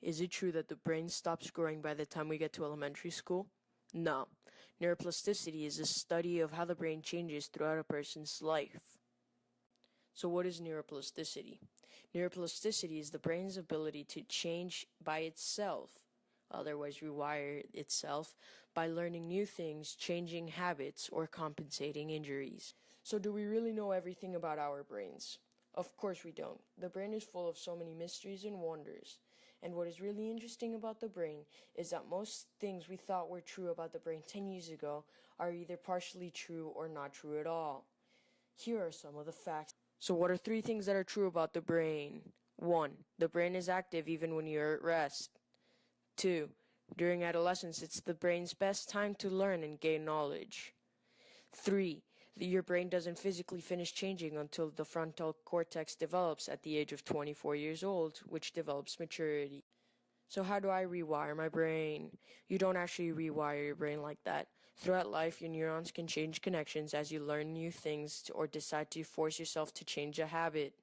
Is it true that the brain stops growing by the time we get to elementary school? No. Neuroplasticity is a study of how the brain changes throughout a person's life. So what is neuroplasticity? Neuroplasticity is the brain's ability to change by itself, otherwise rewire itself, by learning new things, changing habits, or compensating injuries. So do we really know everything about our brains? Of course we don't. The brain is full of so many mysteries and wonders. And what is really interesting about the brain is that most things we thought were true about the brain 10 years ago are either partially true or not true at all. Here are some of the facts. So what are 3 things that are true about the brain? 1. The brain is active even when you're at rest. 2. During adolescence, it's the brain's best time to learn and gain knowledge. 3. Your brain doesn't physically finish changing until the frontal cortex develops at the age of 24 years old, which develops maturity. So how do I rewire my brain? You don't actually rewire your brain like that. Throughout life, your neurons can change connections as you learn new things or decide to force yourself to change a habit.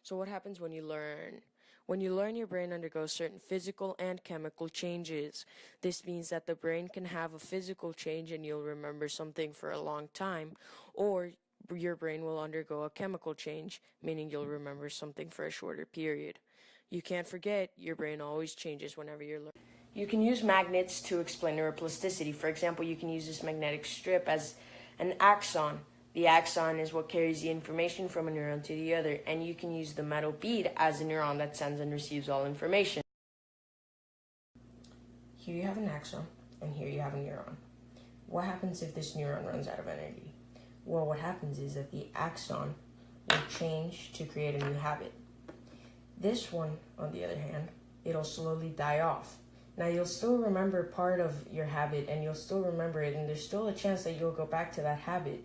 So what happens when you learn? When you learn, your brain undergoes certain physical and chemical changes. This means that the brain can have a physical change and you'll remember something for a long time, or your brain will undergo a chemical change, meaning you'll remember something for a shorter period. You can't forget, your brain always changes whenever you're learning. You can use magnets to explain neuroplasticity. For example, you can use this magnetic strip as an axon. The axon is what carries the information from a neuron to the other, and you can use the metal bead as a neuron that sends and receives all information. Here you have an axon, and here you have a neuron. What happens if this neuron runs out of energy? Well, what happens is that the axon will change to create a new habit. This one, on the other hand, it'll slowly die off. Now, you'll still remember part of your habit, and you'll still remember it, and there's still a chance that you'll go back to that habit.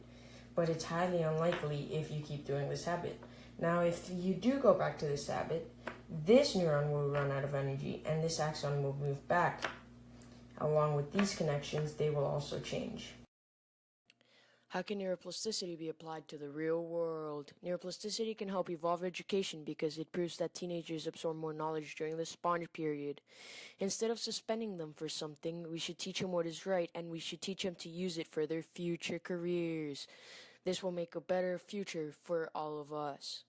But it's highly unlikely if you keep doing this habit. Now, if you do go back to this habit, this neuron will run out of energy and this axon will move back. Along with these connections, they will also change. How can neuroplasticity be applied to the real world? Neuroplasticity can help evolve education because it proves that teenagers absorb more knowledge during the sponge period. Instead of suspending them for something, we should teach them what is right, and we should teach them to use it for their future careers. This will make a better future for all of us.